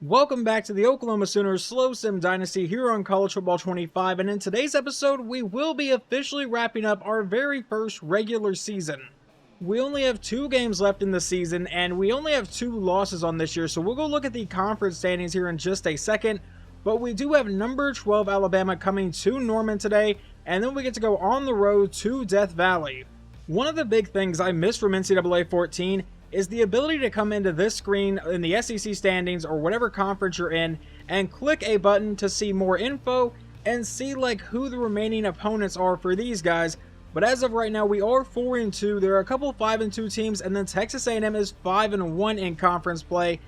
Welcome back to the Oklahoma Sooners Slow Sim Dynasty here on College Football 25, and in today's episode, we will be officially wrapping up our very first regular season. We only have 2 games left in the season, and we only have 2 losses on this year, so we'll go look at the conference standings here in just a second, but we do have number 12 Alabama coming to Norman today, and then we get to go on the road to Death Valley. One of the big things I missed from NCAA 14 is the ability to come into this screen in the SEC standings or whatever conference you're in and click a button to see more info and see like who the remaining opponents are for these guys. But as of right now, we are 4-2. There are a couple 5-2 teams, and then Texas A&M is 5-1 in conference play.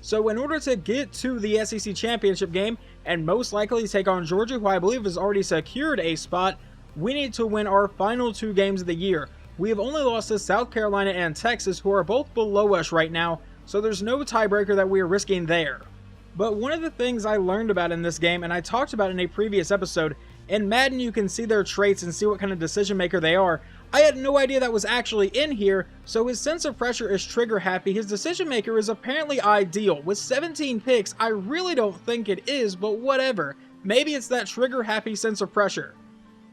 So in order to get to the SEC championship game and most likely take on Georgia, who I believe has already secured a spot, we need to win our final 2 games of the year. We have only lost to South Carolina and Texas, who are both below us right now, so there's no tiebreaker that we are risking there. But one of the things I learned about in this game, and I talked about in a previous episode, in Madden you can see their traits and see what kind of decision maker they are. I had no idea that was actually in here, so his sense of pressure is trigger happy. His decision maker is apparently ideal. With 17 picks, I really don't think it is, but whatever. Maybe it's that trigger happy sense of pressure.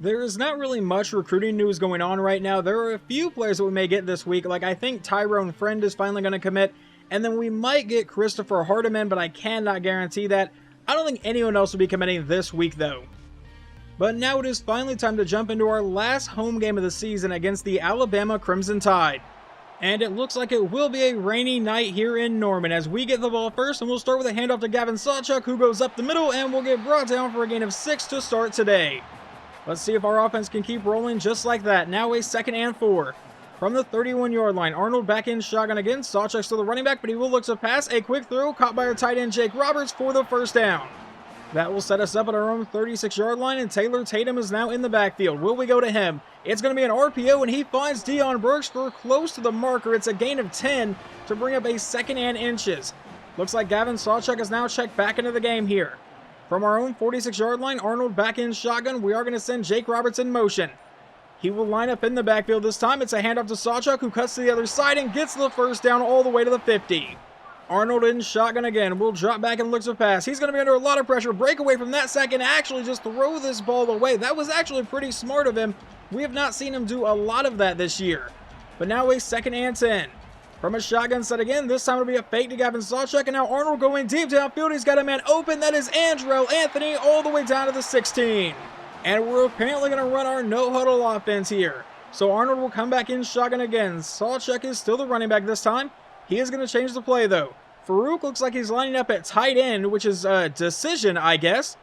There is not really much recruiting news going on right now. There are a few players that we may get this week, like I think Tyrone Friend is finally going to commit, and then we might get Christopher Hardiman, but I cannot guarantee that. I don't think anyone else will be committing this week though. But now it is finally time to jump into our last home game of the season against the Alabama Crimson Tide. And it looks like it will be a rainy night here in Norman as we get the ball first, and we'll start with a handoff to Gavin Sawchuk, who goes up the middle and will get brought down for a gain of 6 to start today. Let's see if our offense can keep rolling just like that. Now a 2nd and 4. From the 31-yard line, Arnold back in shotgun again. Sawchuk's to the running back, but he will look to pass. A quick throw caught by our tight end Jake Roberts for the first down. That will set us up at our own 36-yard line, and Taylor Tatum is now in the backfield. Will we go to him? It's going to be an RPO, and he finds Deion Brooks for close to the marker. It's a gain of 10 to bring up a 2nd and inches. Looks like Gavin Sawchuk is now checked back into the game here. From our own 46-yard line, Arnold back in shotgun. We are going to send Jake Roberts in motion. He will line up in the backfield this time. It's a handoff to Sawchuk, who cuts to the other side and gets the first down all the way to the 50. Arnold in shotgun again. Will drop back and looks to pass. He's going to be under a lot of pressure. Break away from that sack and actually just throw this ball away. That was actually pretty smart of him. We have not seen him do a lot of that this year. But now a 2nd and 10. From a shotgun set again, this time it'll be a fake to Gavin Sawchuk, and now Arnold going deep downfield. He's got a man open. That is Andrell Anthony all the way down to the 16. And we're apparently going to run our no-huddle offense here. So Arnold will come back in shotgun again. Sawchuk is still the running back this time. He is going to change the play, though. Farouk looks like he's lining up at tight end, which is a decision, I guess.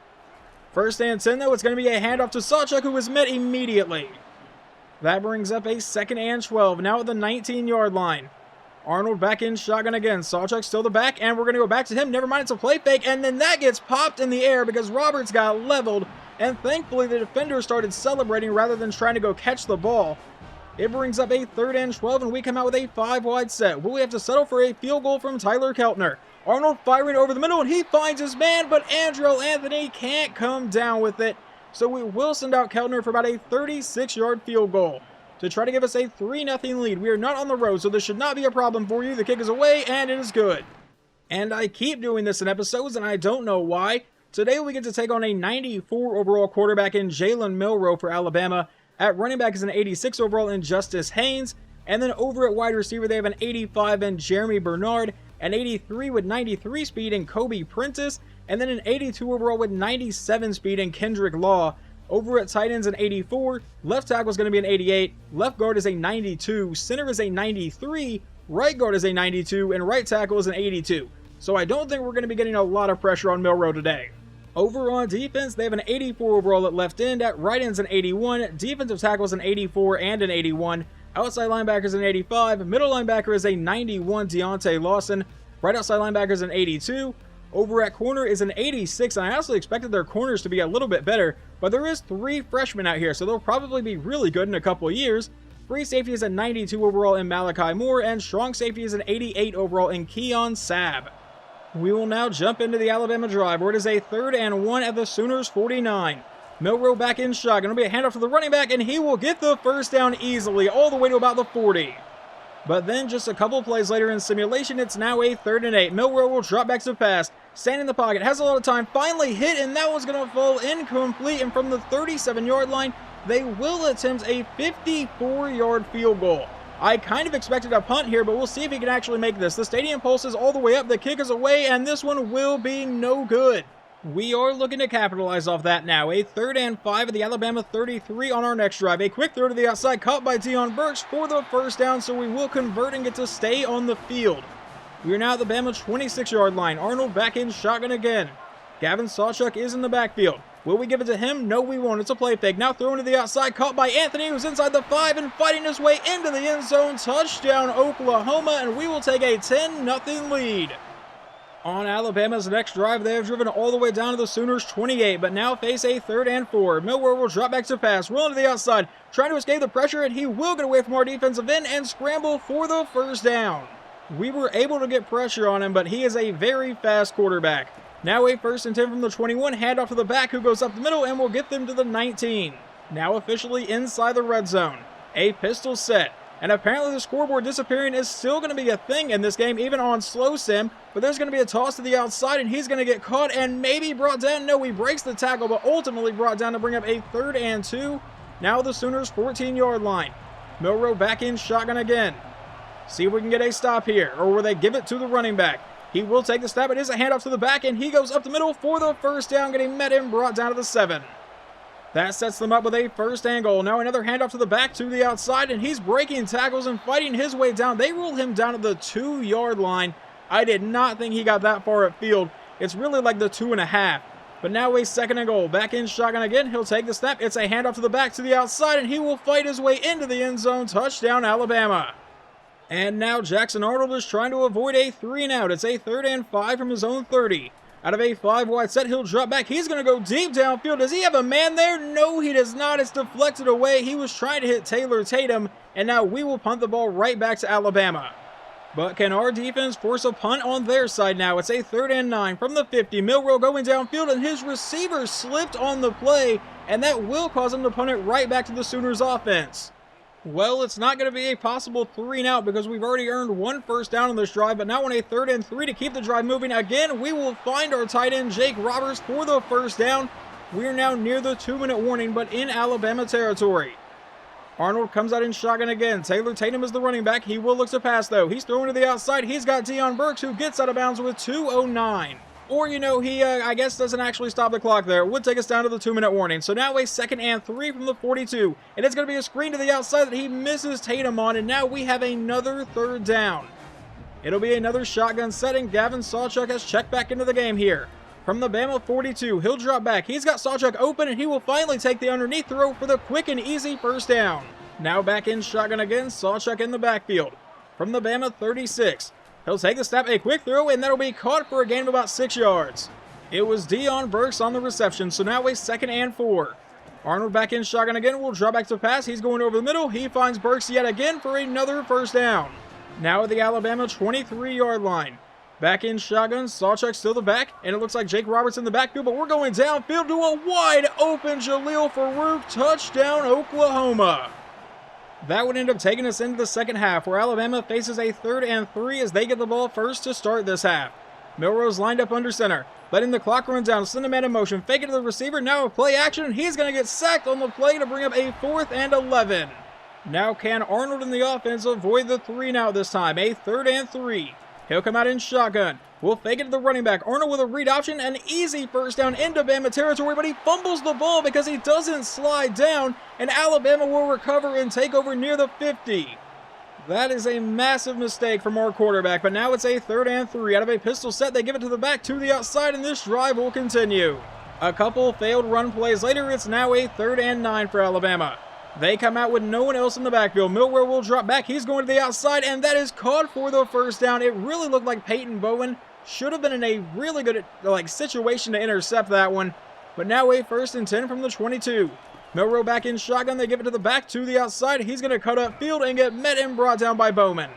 1st and 10, though. It's going to be a handoff to Sawchuk, who was met immediately. That brings up a 2nd and 12, now at the 19-yard line. Arnold back in shotgun again. Sawchuk still the back, and we're going to go back to him. Never mind, it's a play fake, and then that gets popped in the air because Roberts got leveled, and thankfully the defender started celebrating rather than trying to go catch the ball. It brings up a 3rd and 12, and we come out with a 5-wide set. Will we have to settle for a field goal from Tyler Keltner? Arnold firing over the middle, and he finds his man, but Andrell Anthony can't come down with it, so we will send out Keltner for about a 36-yard field goal to try to give us a 3-0 lead. We are not on the road, so this should not be a problem for you. The kick is away, and it is good. And I keep doing this in episodes, and I don't know why. Today we get to take on a 94 overall quarterback in Jalen Milroe for Alabama. At running back is an 86 overall in Justice Haynes. And then over at wide receiver, they have an 85 in Jeremy Bernard, an 83 with 93 speed in Kobe Prentice, and then an 82 overall with 97 speed in Kendrick Law. Over at tight ends, an 84, left tackle is going to be an 88, left guard is a 92, center is a 93, right guard is a 92, and right tackle is an 82. So I don't think we're going to be getting a lot of pressure on Milroe today. Over on defense, they have an 84 overall at left end, at right end's an 81, defensive tackle is an 84 and an 81, outside linebacker is an 85, middle linebacker is a 91 Deontay Lawson, right outside linebacker is an 82, over at corner is an 86, and I honestly expected their corners to be a little bit better, but there is 3 freshmen out here, so they'll probably be really good in a couple of years. Free safety is a 92 overall in Malachi Moore, and strong safety is an 88 overall in Keon Sabb. We will now jump into the Alabama drive, where it is a 3rd and 1 at the Sooners 49. Milroe back in shotgun. It'll be a handoff to the running back, and he will get the first down easily, all the way to about the 40. But then just a couple plays later in simulation, it's now a 3rd and 8. Milroe will drop back to pass. Stand in the pocket, has a lot of time, finally hit, and that one's going to fall incomplete. And from the 37-yard line, they will attempt a 54-yard field goal. I kind of expected a punt here, but we'll see if he can actually make this. The stadium pulses all the way up, the kick is away, and this one will be no good. We are looking to capitalize off that now. A 3rd and 5 at the Alabama 33 on our next drive. A quick throw to the outside, caught by Deion Burks for the first down, so we will convert and get to stay on the field. We are now at the Bama 26-yard line. Arnold back in shotgun again. Gavin Sawchuk is in the backfield. Will we give it to him? No, we won't. It's a play fake. Now throwing to the outside, caught by Anthony, who's inside the 5 and fighting his way into the end zone. Touchdown, Oklahoma, and we will take a 10-0 lead. On Alabama's next drive, they have driven all the way down to the Sooners' 28, but now face a 3rd and 4. Milroe will drop back to pass, rolling to the outside, trying to escape the pressure, and he will get away from our defensive end and scramble for the first down. We were able to get pressure on him, but he is a very fast quarterback. Now a 1st and 10 from the 21, handoff to the back, who goes up the middle and will get them to the 19. Now officially inside the red zone. A pistol set. And apparently the scoreboard disappearing is still going to be a thing in this game, even on slow sim. But there's going to be a toss to the outside, and he's going to get caught and maybe brought down. No, he breaks the tackle, but ultimately brought down to bring up a 3rd and 2. Now the Sooners' 14-yard line. Milroe back in shotgun again. See if we can get a stop here, or will they give it to the running back? He will take the snap. It is a handoff to the back, and he goes up the middle for the first down, getting met and brought down to the 7. That sets them up with a 1st and goal. Now another handoff to the back to the outside, and he's breaking tackles and fighting his way down. They rule him down at the 2-yard line. I did not think he got that far upfield. It's really like the 2.5. But now a 2nd and goal. Back in shotgun again. He'll take the snap. It's a handoff to the back to the outside, and he will fight his way into the end zone. Touchdown, Alabama. And now Jackson Arnold is trying to avoid a 3-and-out. It's a 3rd and 5 from his own 30. Out of a 5-wide set, he'll drop back. He's going to go deep downfield. Does he have a man there? No, he does not. It's deflected away. He was trying to hit Taylor Tatum, and now we will punt the ball right back to Alabama. But can our defense force a punt on their side now? It's a 3rd and 9 from the 50. Milroe going downfield, and his receiver slipped on the play, and that will cause him to punt it right back to the Sooners offense. Well, it's not going to be a possible 3-and-out because we've already earned 1 first down on this drive, but now on a 3rd and 3 to keep the drive moving. Again, we will find our tight end, Jake Roberts, for the first down. We're now near the 2-minute warning, but in Alabama territory. Arnold comes out in shotgun again. Taylor Tatum is the running back. He will look to pass, though. He's throwing to the outside. He's got Deion Burks, who gets out of bounds with 2:09. Or, you know, he, I guess, doesn't actually stop the clock there. It would take us down to the 2-minute warning. So now a 2nd and 3 from the 42. And it's going to be a screen to the outside that he misses Tatum on. And now we have another 3rd down. It'll be another shotgun setting. Gavin Sawchuk has checked back into the game here. From the Bama 42, he'll drop back. He's got Sawchuk open, and he will finally take the underneath throw for the quick and easy first down. Now back in shotgun again. Sawchuk in the backfield. From the Bama 36. He'll take the snap, a quick throw, and that'll be caught for a gain of about 6 yards. It was Deion Burks on the reception, so now a 2nd and 4. Arnold back in shotgun again, will drop back to pass. He's going over the middle. He finds Burks yet again for another first down. Now at the Alabama 23-yard line. Back in shotgun, Sawchuk still the back, and it looks like Jake Roberts in the backfield, but we're going downfield to a wide open Jaleel Farouk. Touchdown, Oklahoma. That would end up taking us into the second half, where Alabama faces a 3rd and 3 as they get the ball first to start this half. Milroe's lined up under center, letting the clock run down, send a man in motion, fake it to the receiver, now a play action, and he's going to get sacked on the play to bring up a 4th and 11. Now can Arnold in the offense avoid the 3-and-out this time, a 3rd and 3. He'll come out in shotgun. We'll fake it to the running back. Arnold with a read option, an easy first down into Bama territory, but he fumbles the ball because he doesn't slide down, and Alabama will recover and take over near the 50. That is a massive mistake from our quarterback, but now it's a 3rd and 3. Out of a pistol set, they give it to the back to the outside, and this drive will continue. A couple failed run plays later, it's now a 3rd and 9 for Alabama. They come out with no one else in the backfield. Milroe will drop back. He's going to the outside, and that is caught for the first down. It really looked like Peyton Bowen should have been in a really good situation to intercept that one. But now a 1st and 10 from the 22. Milroe back in shotgun. They give it to the back to the outside. He's going to cut up field and get met and brought down by Bowman.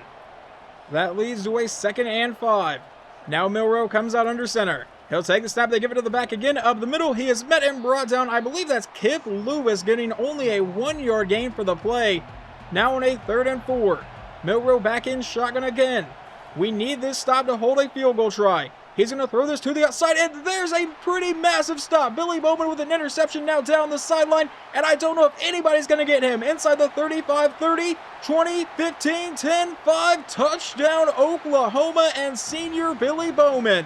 That leads to a 2nd and 5. Now Milroe comes out under center. He'll take the snap. They give it to the back again. Up the middle, he is met and brought down. I believe that's Kip Lewis getting only a 1-yard gain for the play. Now on a 3rd and 4. Milroe back in shotgun again. We need this stop to hold a field goal try. He's going to throw this to the outside, and there's a pretty massive stop. Billy Bowman with an interception now down the sideline, and I don't know if anybody's going to get him. Inside the 35, 30, 20, 15, 10, 5, touchdown Oklahoma and senior Billy Bowman.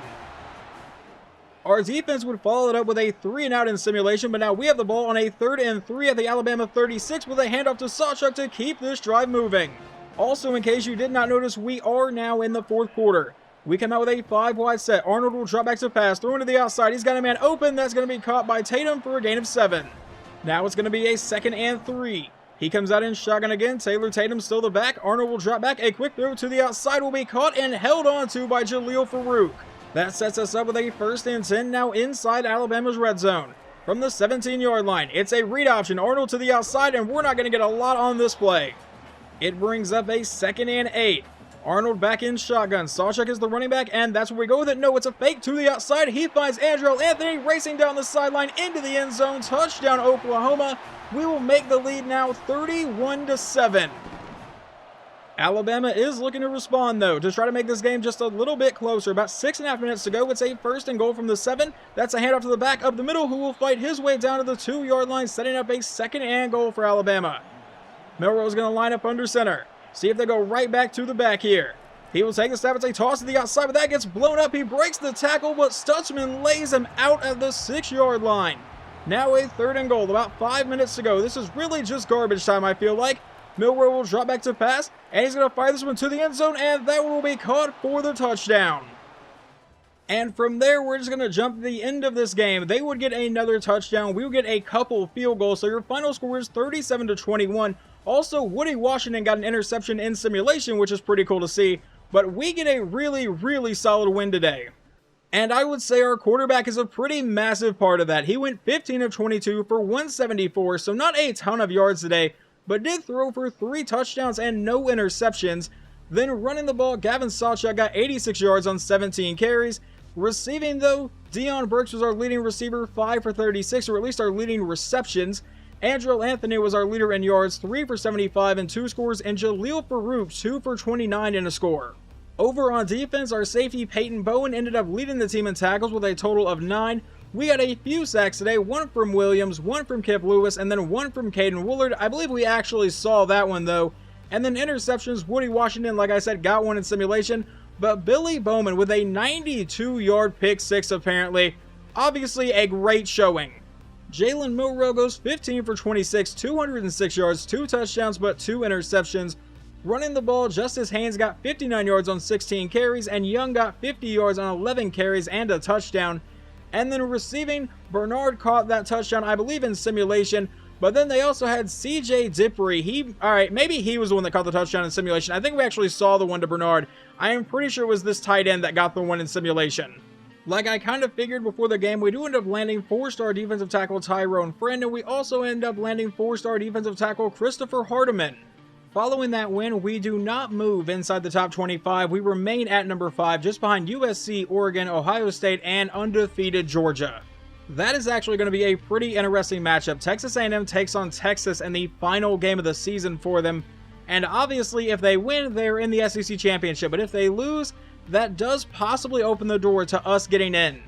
Our defense would follow it up with a 3-and-out in simulation, but now we have the ball on a 3rd and 3 at the Alabama 36 with a handoff to Sawchuk to keep this drive moving. Also, in case you did not notice, we are now in the 4th quarter. We come out with a 5-wide set. Arnold will drop back to pass, throwing to the outside. He's got a man open. That's going to be caught by Tatum for a gain of 7. Now it's going to be a 2nd and 3. He comes out in shotgun again. Taylor Tatum still the back. Arnold will drop back. A quick throw to the outside will be caught and held on to by Jaleel Farouk. That sets us up with a 1st and 10 now inside Alabama's red zone. From the 17-yard line, it's a read option. Arnold to the outside, and we're not going to get a lot on this play. It brings up a 2nd and 8. Arnold back in shotgun. Sawchuk is the running back, and that's where we go with it. No, it's a fake to the outside. He finds Andrew Anthony racing down the sideline into the end zone. Touchdown, Oklahoma. We will make the lead now 31-7. Alabama is looking to respond, though, to try to make this game just a little bit closer. About 6.5 minutes to go. It's a 1st and goal from the 7. That's a handoff to the back up the middle, who will fight his way down to the 2-yard line, setting up a 2nd and goal for Alabama. Milroe's going to line up under center. See if they go right back to the back here. He will take the snap. It's a toss to the outside, but that gets blown up. He breaks the tackle, but Stutzman lays him out at the 6-yard line. Now a 3rd and goal. About 5 minutes to go. This is really just garbage time, I feel like. Milroe will drop back to pass, and he's going to fire this one to the end zone, and that will be caught for the touchdown. And from there, we're just going to jump to the end of this game. They would get another touchdown. We would get a couple field goals, so your final score is 37-21. Also, Woody Washington got an interception in simulation, which is pretty cool to see. But we get a really, really solid win today. And I would say our quarterback is a pretty massive part of that. He went 15 of 22 for 174, so not a ton of yards today, but did throw for 3 touchdowns and no interceptions. Then running the ball, Gavin Sawchuk got 86 yards on 17 carries. Receiving, though, Deion Burks was our leading receiver, 5 for 36, or at least our leading receptions. Andrew Anthony was our leader in yards, 3 for 75 and 2 scores, and Jaleel Farouk, 2 for 29 in a score. Over on defense, our safety Peyton Bowen ended up leading the team in tackles with a total of 9. We got a few sacks today, 1 from Williams, 1 from Kip Lewis, and then 1 from Caden Woolard. I believe we actually saw that one, though. And then interceptions, Woody Washington, like I said, got one in simulation. But Billy Bowman with a 92-yard pick 6, apparently. Obviously a great showing. Jalen Milroe goes 15 for 26, 206 yards, 2 touchdowns, but 2 interceptions. Running the ball, Justice Haynes got 59 yards on 16 carries, and Young got 50 yards on 11 carries and a touchdown. And then receiving, Bernard caught that touchdown, I believe, in simulation. But then they also had CJ Dippery. Alright, maybe he was the one that caught the touchdown in simulation. I think we actually saw the one to Bernard. I am pretty sure it was this tight end that got the one in simulation. Like I kind of figured before the game, we do end up landing 4-star defensive tackle Tyrone Friend, and we also end up landing 4-star defensive tackle Christopher Hardiman. Following that win, we do not move inside the top 25. We remain at number 5, just behind USC, Oregon, Ohio State, and undefeated Georgia. That is actually going to be a pretty interesting matchup. Texas A&M takes on Texas in the final game of the season for them. And obviously, if they win, they're in the SEC Championship. But if they lose, that does possibly open the door to us getting in.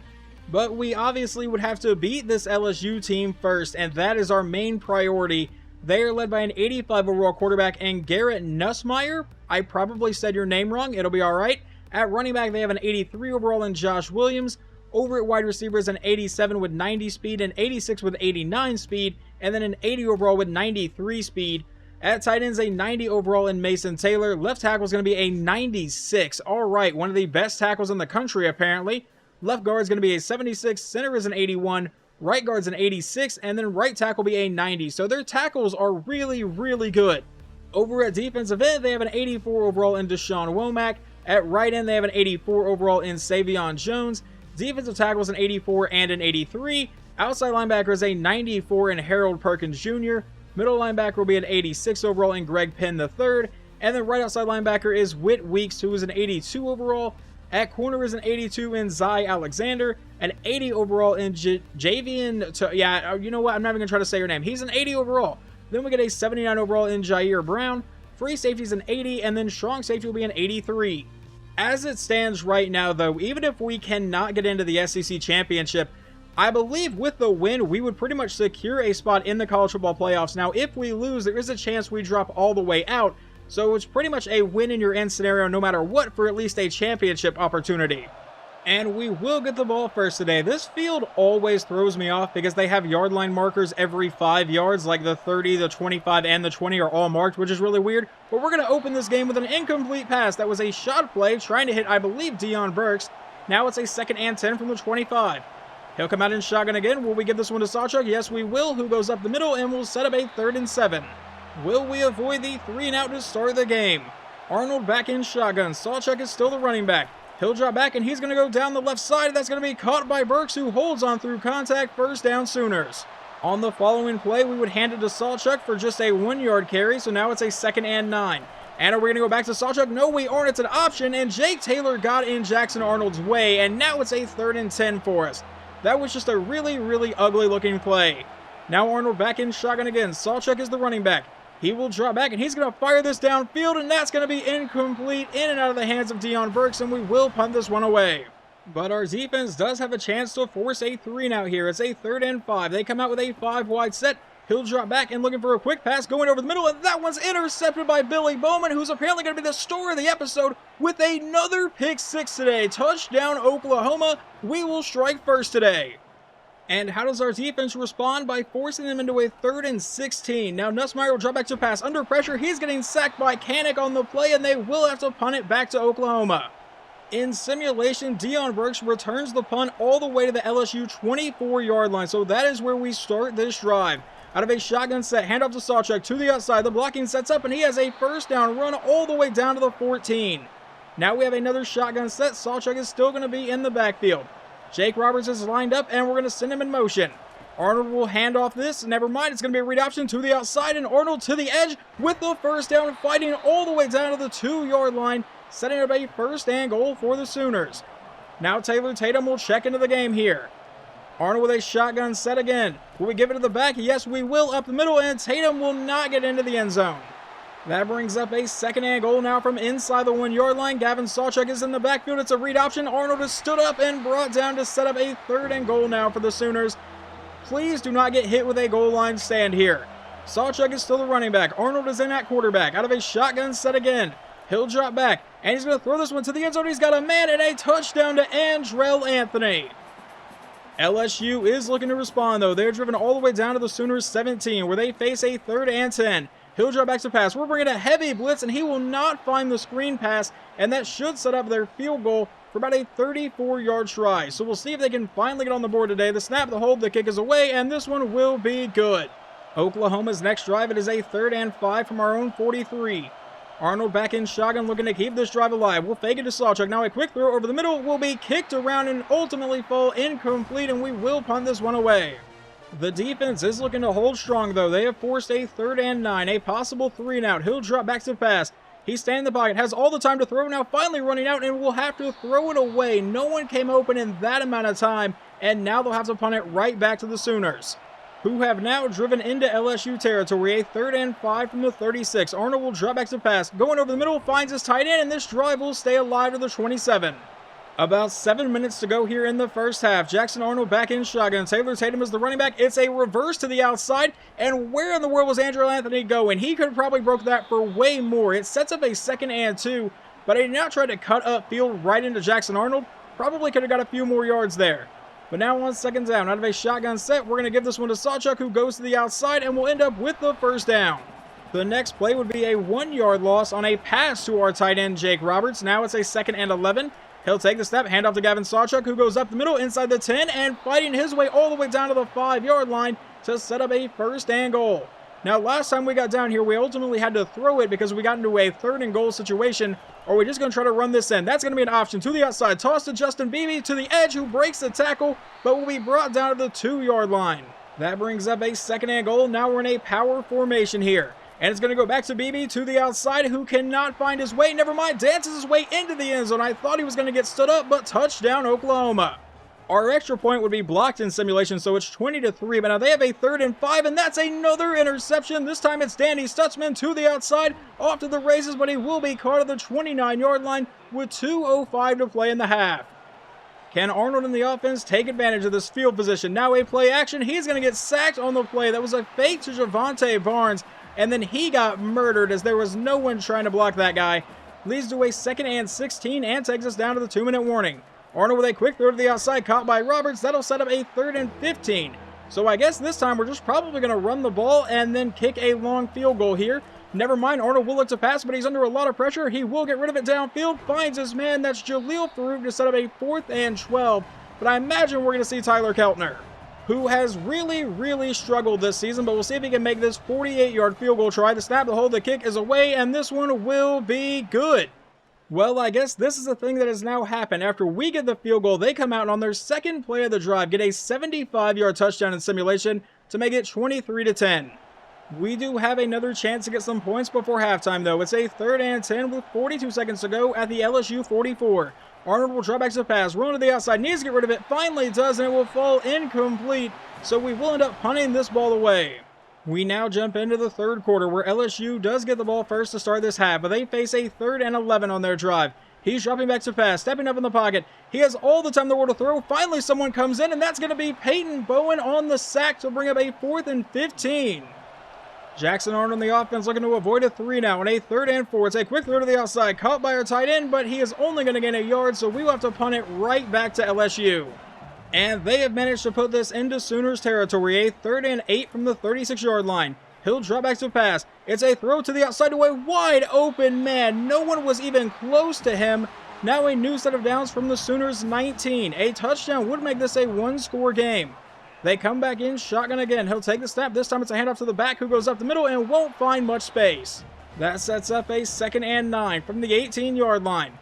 But we obviously would have to beat this LSU team first, and that is our main priority. They are led by an 85 overall quarterback and Garrett Nussmeier. I probably said your name wrong. It'll be all right. At running back, they have an 83 overall in Josh Williams. Over at wide receivers, an 87 with 90 speed, an 86 with 89 speed, and then an 80 overall with 93 speed. At tight ends, a 90 overall in Mason Taylor. Left tackle is going to be a 96. All right, one of the best tackles in the country, apparently. Left guard is going to be a 76. Center is an 81. Right guard's an 86. And then right tackle will be a 90. So their tackles are really, really good. Over at defensive end, they have an 84 overall in Deshaun Womack. At right end, they have an 84 overall in Savion Jones. Defensive tackle is an 84 and an 83. Outside linebacker is a 94 in Harold Perkins Jr. Middle linebacker will be an 86 overall in Greg Penn III. And then right outside linebacker is Whit Weeks, who is an 82 overall. At corner is an 82 in Zy Alexander. An 80 overall in Javian. Yeah, you know what? I'm not even going to try to say her name. He's an 80 overall. Then we get a 79 overall in Jair Brown. free safety is an 80, and then strong safety will be an 83. As it stands right now, though, even if we cannot get into the SEC Championship, I believe with the win, we would pretty much secure a spot in the college football playoffs. Now, if we lose, there is a chance we drop all the way out, so it's pretty much a win in your end scenario no matter what for at least a championship opportunity. And we will get the ball first today. This field always throws me off because they have yard line markers every 5 yards, like the 30, the 25, and the 20 are all marked, which is really weird. But we're going to open this game with an incomplete pass. That was a shot play trying to hit, I believe, Deion Burks. Now it's a 2nd and 10 from the 25. He'll come out in shotgun again. Will we give this one to Sawchuk? Yes, we will, who goes up the middle and will set up a 3rd and 7. Will we avoid the 3-and-out to start the game? Arnold back in shotgun. Sawchuk is still the running back. He'll drop back, and he's going to go down the left side. That's going to be caught by Burks, who holds on through contact. 1st down Sooners. On the following play, we would hand it to Sawchuk for just a 1-yard carry, so now it's a 2nd and 9. And are we going to go back to Sawchuk? No, we aren't. It's an option, and Jake Taylor got in Jackson Arnold's way, and now it's a 3rd and 10 for us. That was just a really, really ugly-looking play. Now Arnold back in shotgun again. Sawchuk is the running back. He will drop back, and he's going to fire this downfield, and that's going to be incomplete, in and out of the hands of Deion Burks, and we will punt this one away. But our defense does have a chance to force a 3-and-out here. It's a 3rd and 5. They come out with a 5-wide set. He'll drop back and looking for a quick pass going over the middle, and that one's intercepted by Billy Bowman, who's apparently going to be the star of the episode with another pick 6 today. Touchdown, Oklahoma. We will strike first today. And how does our defense respond? By forcing them into a 3rd and 16. Now Nussmeier will drop back to pass. Under pressure, he's getting sacked by Kanik on the play, and they will have to punt it back to Oklahoma. In simulation, Deion Burks returns the punt all the way to the LSU 24-yard line. So that is where we start this drive. Out of a shotgun set, handoff to Sawchuk to the outside. The blocking sets up, and he has a 1st down run all the way down to the 14. Now we have another shotgun set. Sawchuk is still going to be in the backfield. Jake Roberts is lined up, and we're going to send him in motion. Arnold will hand off this. Never mind, it's going to be a read option to the outside, and Arnold to the edge with the 1st down, fighting all the way down to the 2-yard line, setting up a 1st and goal for the Sooners. Now Taylor Tatum will check into the game here. Arnold with a shotgun set again. Will we give it to the back? Yes, we will, up the middle, and Tatum will not get into the end zone. That brings up a 2nd and goal now from inside the 1-yard line. Gavin Sawchuk is in the backfield. It's a read option. Arnold is stood up and brought down to set up a 3rd and goal now for the Sooners. Please do not get hit with a goal line stand here. Sawchuk is still the running back. Arnold is in at quarterback. Out of a shotgun set again. He'll drop back, and he's going to throw this one to the end zone. He's got a man and a touchdown to Andrell Anthony. LSU is looking to respond, though. They're driven all the way down to the Sooners 17, where they face a 3rd and 10. He'll drop back to pass. We're bringing a heavy blitz, and he will not find the screen pass, and that should set up their field goal for about a 34-yard try. So we'll see if they can finally get on the board today. The snap, the hold, the kick is away, and this one will be good. Oklahoma's next drive, it is a 3rd and 5 from our own 43. Arnold back in shotgun, looking to keep this drive alive. We'll fake it to Sawchuk. Now a quick throw over the middle will be kicked around and ultimately fall incomplete, and we will punt this one away. The defense is looking to hold strong, though. They have forced a 3rd and 9, a possible 3-and-out. He'll drop back to pass. He's standing in the pocket, has all the time to throw, now finally running out, and will have to throw it away. No one came open in that amount of time, and now they'll have to punt it right back to the Sooners, who have now driven into LSU territory. A 3rd and 5 from the 36. Arnold will drop back to pass. Going over the middle, finds his tight end, and this drive will stay alive to the 27. About 7 minutes to go here in the first half. Jackson Arnold back in shotgun. Taylor Tatum is the running back. It's a reverse to the outside. And where in the world was Andrell Anthony going? He could have probably broke that for way more. It sets up a 2nd and 2, but I did not try to cut up field right into Jackson Arnold. Probably could have got a few more yards there. But now on 2nd down, out of a shotgun set, we're going to give this one to Sawchuk, who goes to the outside, and will end up with the 1st down. The next play would be a 1-yard loss on a pass to our tight end, Jake Roberts. Now it's a 2nd and 11. He'll take the snap, hand off to Gavin Sawchuk, who goes up the middle inside the 10 and fighting his way all the way down to the 5-yard line to set up a 1st and goal. Now, last time we got down here, we ultimately had to throw it because we got into a 3rd and goal situation, or we're just going to try to run this in. That's going to be an option to the outside. Toss to Justin Beebe to the edge, who breaks the tackle, but will be brought down to the 2-yard line. That brings up a 2nd and goal. Now we're in a power formation here. And it's going to go back to Beebe to the outside, who cannot find his way. Never mind, dances his way into the end zone. I thought he was going to get stood up, but touchdown Oklahoma. Our extra point would be blocked in simulation, so it's 20-3, but now they have a 3rd and 5, and that's another interception. This time it's Danny Stutzman to the outside, off to the races, but he will be caught at the 29-yard line with 2:05 to play in the half. Can Arnold and the offense take advantage of this field position? Now a play action. He's going to get sacked on the play. That was a fake to Javonte Barnes, and then he got murdered as there was no one trying to block that guy. Leads to a 2nd and 16 and takes us down to the 2-minute warning. Arnold with a quick throw to the outside, caught by Roberts. That'll set up a 3rd and 15. So I guess this time we're just probably going to run the ball and then kick a long field goal here. Never mind, Arnold will look to pass, but he's under a lot of pressure. He will get rid of it downfield, finds his man. That's Jaleel Farouk to set up a 4th and 12. But I imagine we're going to see Tyler Keltner, who has really struggled this season, but we'll see if he can make this 48-yard field goal try. The snap, the hold, the kick is away, and this one will be good. Well, I guess this is a thing that has now happened. After we get the field goal, they come out and on their second play of the drive, get a 75-yard touchdown in simulation to make it 23-10. We do have another chance to get some points before halftime, though. It's a 3rd and 10 with 42 seconds to go at the LSU 44. Arnold will drop back to pass, run to the outside, needs to get rid of it, finally does, and it will fall incomplete, so we will end up punting this ball away. We now jump into the 3rd quarter where LSU does get the ball first to start this half, but they face a 3rd and 11 on their drive. He's dropping back to pass, stepping up in the pocket. He has all the time in the world to throw. Finally, someone comes in, and that's going to be Peyton Bowen on the sack to bring up a 4th and 15. Jackson Arnold on the offense looking to avoid a 3 now, and a 3rd and 4. It's a quick throw to the outside, caught by our tight end, but he is only going to gain a yard, so we will have to punt it right back to LSU. And they have managed to put this into Sooners territory, a 3rd and 8 from the 36-yard line. He'll drop back to pass. It's a throw to the outside to a wide open man. No one was even close to him. Now a new set of downs from the Sooners 19. A touchdown would make this a 1-score game. They come back in, shotgun again. He'll take the snap. This time it's a handoff to the back who goes up the middle and won't find much space. That sets up a 2nd and 9 from the 18-yard line.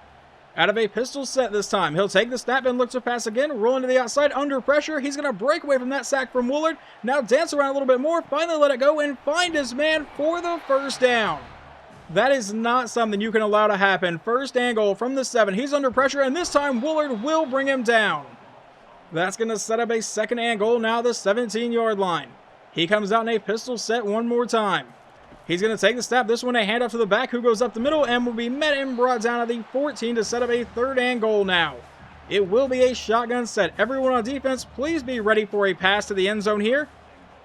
Out of a pistol set this time. He'll take the snap and look to pass again. Rolling to the outside under pressure. He's going to break away from that sack from Woolard. Now dance around a little bit more. Finally let it go and find his man for the 1st down. That is not something you can allow to happen. 1st and goal from the 7. He's under pressure, and this time Woolard will bring him down. That's going to set up a 2nd and goal now the 17-yard line. He comes out in a pistol set one more time. He's going to take the snap. This one a handoff to the back who goes up the middle and will be met and brought down at the 14 to set up a 3rd and goal now. It will be a shotgun set. Everyone on defense, please be ready for a pass to the end zone here.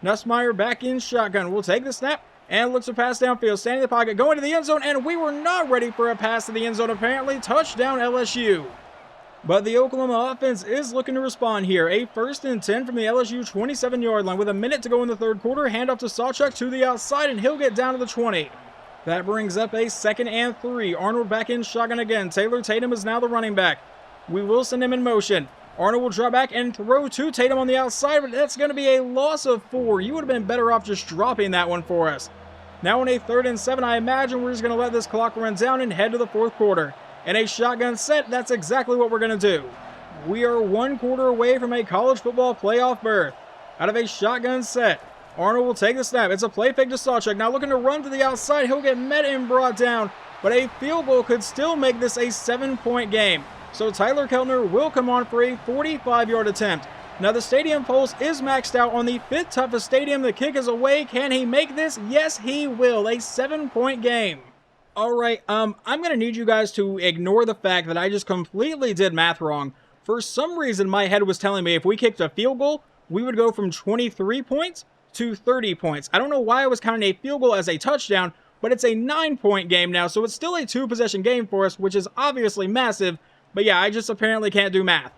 Nussmeier back in shotgun. Will take the snap and looks to pass downfield. Standing in the pocket, going to the end zone, and we were not ready for a pass to the end zone apparently. Touchdown LSU. But the Oklahoma offense is looking to respond here. A 1st and 10 from the LSU 27-yard line with a minute to go in the 3rd quarter. Handoff to Sawchuk to the outside, and he'll get down to the 20. That brings up a 2nd and 3. Arnold back in shotgun again. Taylor Tatum is now the running back. We will send him in motion. Arnold will drop back and throw to Tatum on the outside, but that's going to be a loss of 4. You would have been better off just dropping that one for us. Now on a 3rd and 7, I imagine we're just going to let this clock run down and head to the 4th quarter. In a shotgun set, that's exactly what we're going to do. We are 1 quarter away from a college football playoff berth. Out of a shotgun set, Arnold will take the snap. It's a play fake to Sawchuk. Now looking to run to the outside. He'll get met and brought down, but a field goal could still make this a 7-point game. So Tyler Keltner will come on for a 45-yard attempt. Now the stadium pulse is maxed out on the 5th toughest stadium. The kick is away. Can he make this? Yes, he will. A 7-point game. Alright, I'm going to need you guys to ignore the fact that I just completely did math wrong. For some reason, my head was telling me if we kicked a field goal, we would go from 23 points to 30 points. I don't know why I was counting a field goal as a touchdown, but it's a 9-point game now, so it's still a 2-possession game for us, which is obviously massive. But yeah, I just apparently can't do math.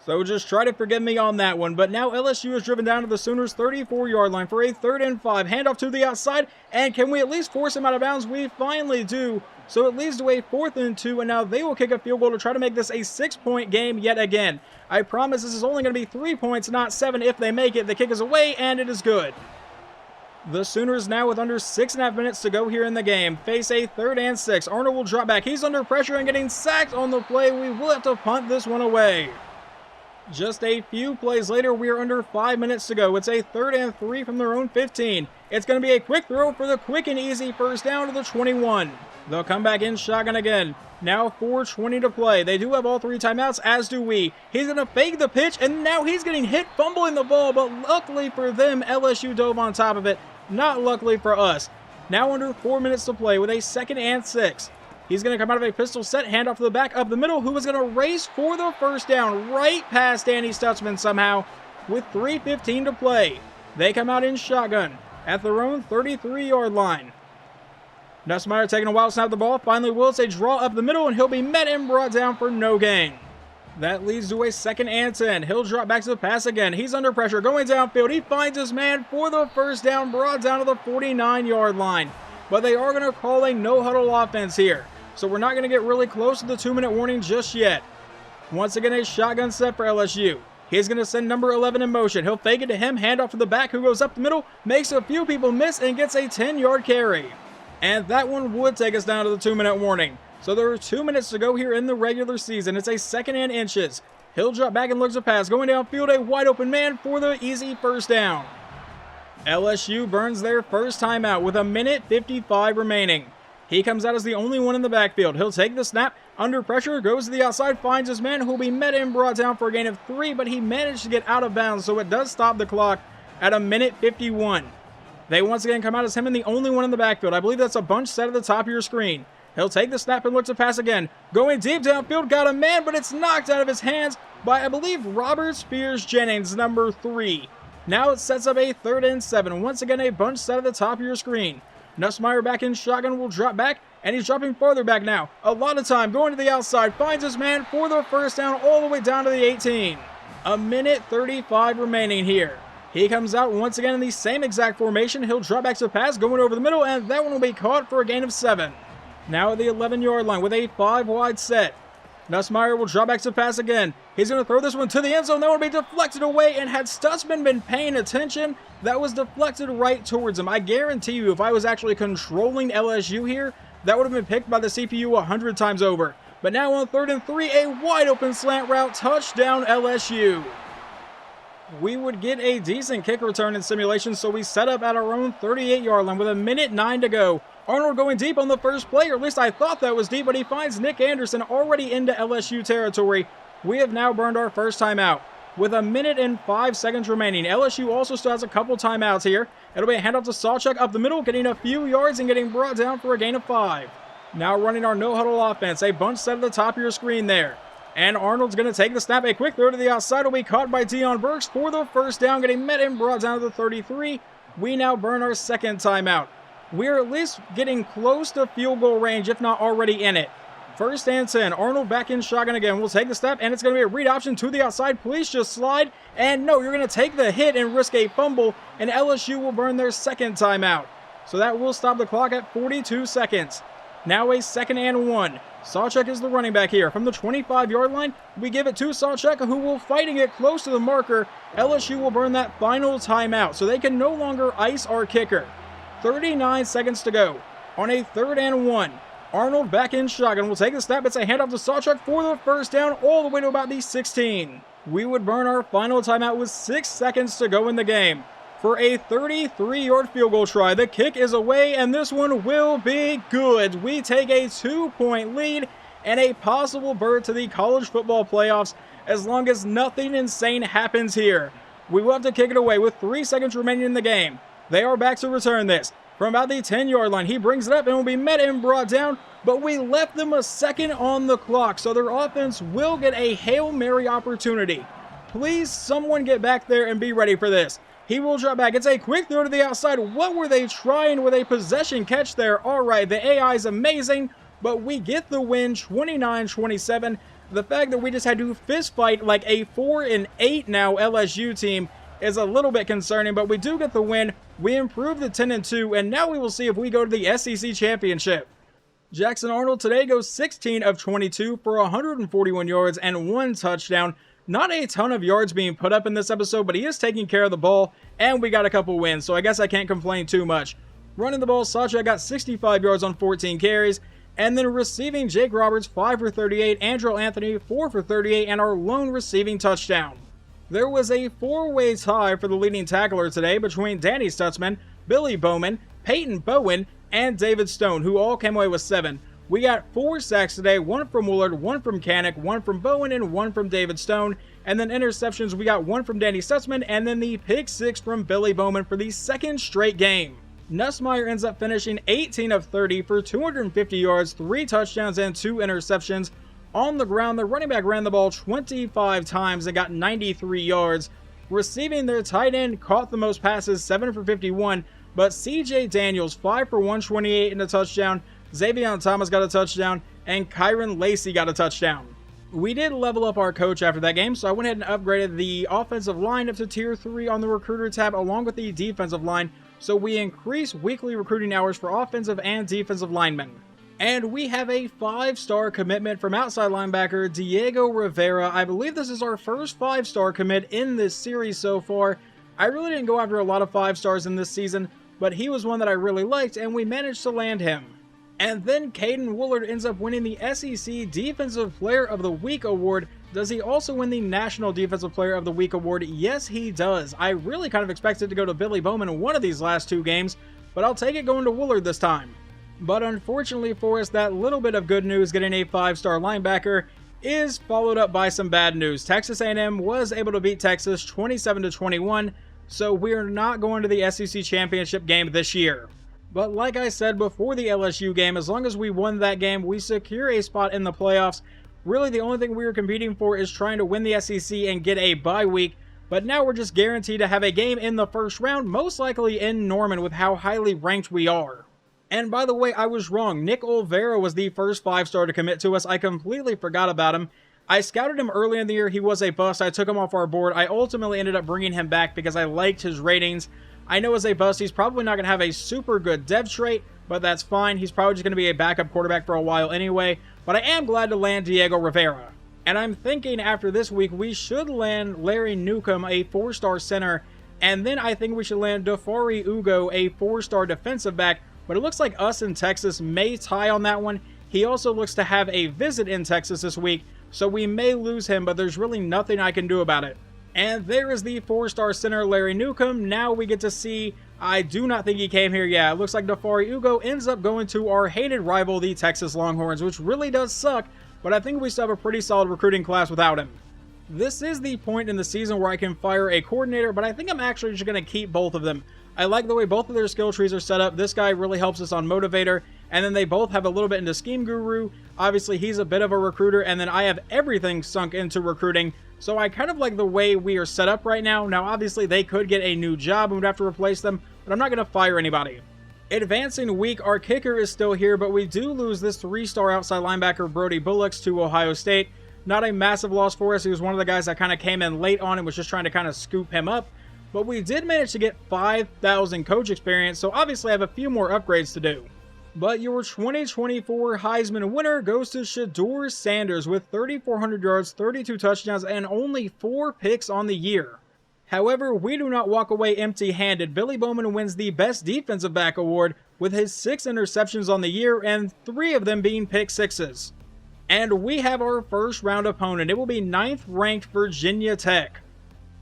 So just try to forgive me on that one. But now LSU is driven down to the Sooners' 34-yard line for a 3rd and 5. Handoff to the outside. And can we at least force him out of bounds? We finally do. So it leads to a 4th and 2. And now they will kick a field goal to try to make this a 6-point game yet again. I promise this is only going to be 3 points, not 7 if they make it. The kick is away, and it is good. The Sooners now with under 6.5 minutes to go here in the game face a 3rd and 6. Arnold will drop back. He's under pressure and getting sacked on the play. We will have to punt this one away. Just a few plays later, we are under 5 minutes to go. It's a 3rd and 3 from their own 15. It's going to be a quick throw for the quick and easy first down to the 21. They'll come back in shotgun again. Now 4:20 to play. They do have all 3 timeouts, as do we. He's going to fake the pitch, and now he's getting hit fumbling the ball, but luckily for them, LSU dove on top of it. Not luckily for us. Now under 4 minutes to play with a 2nd and 6. He's going to come out of a pistol set, hand off to the back up the middle, who is going to race for the first down right past Danny Stutzman somehow with 3:15 to play. They come out in shotgun at their own 33-yard line. Nussmeier taking a wild snap of the ball, finally wills a draw up the middle, and he'll be met and brought down for no gain. That leads to a 2nd and 10. He'll drop back to the pass again. He's under pressure, going downfield. He finds his man for the first down, brought down to the 49-yard line. But they are going to call a no-huddle offense here, so we're not going to get really close to the 2-minute warning just yet. Once again, a shotgun set for LSU. He's going to send number 11 in motion. He'll fake it to him, hand off to the back, who goes up the middle, makes a few people miss, and gets a 10-yard carry. And that one would take us down to the 2-minute warning. So there are 2 minutes to go here in the regular season. It's a 2nd and inches. He'll drop back and looks to pass. Going downfield, a wide open man for the easy first down. LSU burns their first timeout with 1:55 remaining. He comes out as the only one in the backfield. He'll take the snap, under pressure, goes to the outside, finds his man, who will be met and brought down for a gain of 3, but he managed to get out of bounds, so it does stop the clock at 1:51. They once again come out as him and the only one in the backfield. I believe that's a bunch set at the top of your screen. He'll take the snap and look to pass again. Going deep downfield, got a man, but it's knocked out of his hands by, I believe, Robert Spears-Jennings, number 3. Now it sets up a 3rd and 7. Once again, a bunch set at the top of your screen. Nussmeier back in shotgun will drop back, and he's dropping farther back now. A lot of time going to the outside, finds his man for the first down all the way down to the 18. 1:35 remaining here. He comes out once again in the same exact formation. He'll drop back to the pass, going over the middle, and that one will be caught for a gain of 7. Now at the 11-yard line with a 5-wide set. Nussmeier will drop back to the pass again. He's going to throw this one to the end zone. That will be deflected away, and had Stutzman been paying attention, that was deflected right towards him. I guarantee you, if I was actually controlling LSU here, that would have been picked by the CPU 100 times over. But now on 3rd and 3, a wide open slant route, touchdown LSU. We would get a decent kick return in simulation, so we set up at our own 38-yard line with 1:09 to go. Arnold going deep on the first play, or at least I thought that was deep, but he finds Nick Anderson already into LSU territory. We have now burned our first timeout. With 1:05 remaining, LSU also still has a couple timeouts here. It'll be a handoff to Sawchuk up the middle, getting a few yards and getting brought down for a gain of 5. Now running our no-huddle offense, a bunch set at the top of your screen there. And Arnold's going to take the snap. A quick throw to the outside will be caught by Deion Burks for the first down, getting met and brought down to the 33. We now burn our 2nd timeout. We're at least getting close to field goal range, if not already in it. 1st and 10. Arnold back in shotgun again. We'll take the snap, and it's going to be a read option to the outside. Please just slide. And no, you're going to take the hit and risk a fumble, and LSU will burn their 2nd timeout. So that will stop the clock at 42 seconds. Now a 2nd and 1. Sawchuk is the running back here. From the 25-yard line, we give it to Sawchuk, who will fight and get close to the marker. LSU will burn that final timeout, so they can no longer ice our kicker. 39 seconds to go. On a 3rd and 1, Arnold back in shotgun will take the snap. It's a handoff to Sawchuk for the first down all the way to about the 16. We would burn our final timeout with 6 seconds to go in the game. For a 33-yard field goal try. The kick is away, and this one will be good. We take a 2-point lead and a possible berth to the college football playoffs as long as nothing insane happens here. We will have to kick it away with 3 seconds remaining in the game. They are back to return this. From about the 10-yard line, he brings it up and will be met and brought down, but we left them a second on the clock, so their offense will get a Hail Mary opportunity. Please, someone get back there and be ready for this. He will drop back. It's a quick throw to the outside. What were they trying with a possession catch there? All right, the AI is amazing, but we get the win 29-27. The fact that we just had to fist fight like a 4-8 now LSU team is a little bit concerning, but we do get the win. We improved to 10-2, and now we will see if we go to the SEC championship. Jackson Arnold today goes 16 of 22 for 141 yards and 1 touchdown. Not a ton of yards being put up in this episode, but he is taking care of the ball, and we got a couple wins, so I guess I can't complain too much. Running the ball, Sawchuk got 65 yards on 14 carries, And then receiving, Jake Roberts 5 for 38, Andrew Anthony 4 for 38, and our lone receiving touchdown. There was a four-way tie for the leading tackler today between Danny Stutzman, Billy Bowman, Peyton Bowen, and David Stone, who all came away with 7. We got 4 sacks today, 1 from Willard, 1 from Kanek, 1 from Bowen, and 1 from David Stone. And then interceptions, we got 1 from Danny Stutzman, and then the pick 6 from Billy Bowman for the second straight game. Nussmeier ends up finishing 18 of 30 for 250 yards, 3 touchdowns, and 2 interceptions. On the ground, the running back ran the ball 25 times and got 93 yards. Receiving, their tight end caught the most passes, 7 for 51, but CJ Daniels 5 for 128 and a touchdown. Xavier Thomas got a touchdown, and Kyron Lacey got a touchdown. We did level up our coach after that game, so I went ahead and upgraded the offensive line up to tier 3 on the recruiter tab along with the defensive line, so we increased weekly recruiting hours for offensive and defensive linemen. And we have a 5-star commitment from outside linebacker Diego Rivera. I believe this is our first 5-star commit in this series so far. I really didn't go after a lot of 5-stars in this season, but he was one that I really liked, and we managed to land him. And then Caden Willard ends up winning the SEC Defensive Player of the Week award. Does he also win the National Defensive Player of the Week award? Yes, he does. I really kind of expected to go to Billy Bowman in one of these last 2 games, but I'll take it going to Willard this time. But unfortunately for us, that little bit of good news getting a 5-star linebacker is followed up by some bad news. Texas A&M was able to beat Texas 27-21, so we're not going to the SEC Championship game this year. But like I said before the LSU game, as long as we won that game, we secure a spot in the playoffs. Really, the only thing we were competing for is trying to win the SEC and get a bye week, but now we're just guaranteed to have a game in the first round, most likely in Norman with how highly ranked we are. And by the way, I was wrong. Nick Olvera was the first 5-star to commit to us. I completely forgot about him. I scouted him early in the year. He was a bust. I took him off our board. I ultimately ended up bringing him back because I liked his ratings. I know as a bust, he's probably not going to have a super good dev trait, but that's fine. He's probably just going to be a backup quarterback for a while anyway. But I am glad to land Diego Rivera. And I'm thinking after this week, we should land Larry Newcomb, a 4-star center. And then I think we should land Dafari Ugo, a 4-star defensive back. But it looks like us in Texas may tie on that one. He also looks to have a visit in Texas this week, so we may lose him, but there's really nothing I can do about it. And there is the 4-star center, Larry Newcomb. Now we get to see, I do not think he came here. Yeah, it looks like Dafari Ugo ends up going to our hated rival, the Texas Longhorns, which really does suck, but I think we still have a pretty solid recruiting class without him. This is the point in the season where I can fire a coordinator, but I think I'm actually just going to keep both of them. I like the way both of their skill trees are set up. This guy really helps us on Motivator, and then they both have a little bit into Scheme Guru. Obviously, he's a bit of a recruiter, and then I have everything sunk into recruiting. So I kind of like the way we are set up right now. Now, obviously, they could get a new job and would have to replace them, but I'm not going to fire anybody. Advancing week, our kicker is still here, but we do lose this 3-star outside linebacker, Brody Bullocks, to Ohio State. Not a massive loss for us. He was one of the guys that kind of came in late on and was just trying to kind of scoop him up. But we did manage to get 5,000 coach experience, so obviously I have a few more upgrades to do. But your 2024 Heisman winner goes to Shedeur Sanders with 3,400 yards, 32 touchdowns, and only 4 picks on the year. However, we do not walk away empty-handed. Billy Bowman wins the Best Defensive Back award with his 6 interceptions on the year and 3 of them being pick sixes. And we have our first round opponent. It will be 9th ranked Virginia Tech.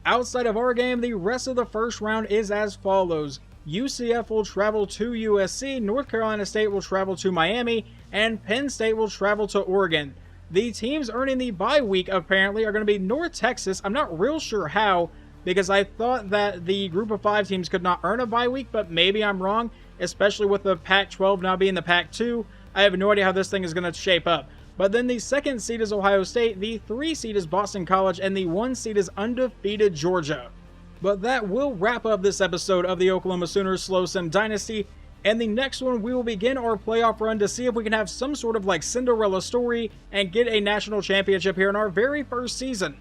Outside of our game, the rest of the first round is as follows. UCF will travel to USC, North Carolina State will travel to Miami, and Penn State will travel to Oregon. The teams earning the bye week apparently are going to be North Texas. I'm not real sure how, because I thought that the group of 5 teams could not earn a bye week, but maybe I'm wrong, especially with the Pac-12 now being the Pac-2. I have no idea how this thing is going to shape up. But then the 2nd seed is Ohio State, the 3 seed is Boston College, and the 1 seed is undefeated Georgia. But that will wrap up this episode of the Oklahoma Sooners Slow Sim Dynasty. And the next one, we will begin our playoff run to see if we can have some sort of like Cinderella story and get a national championship here in our very first season.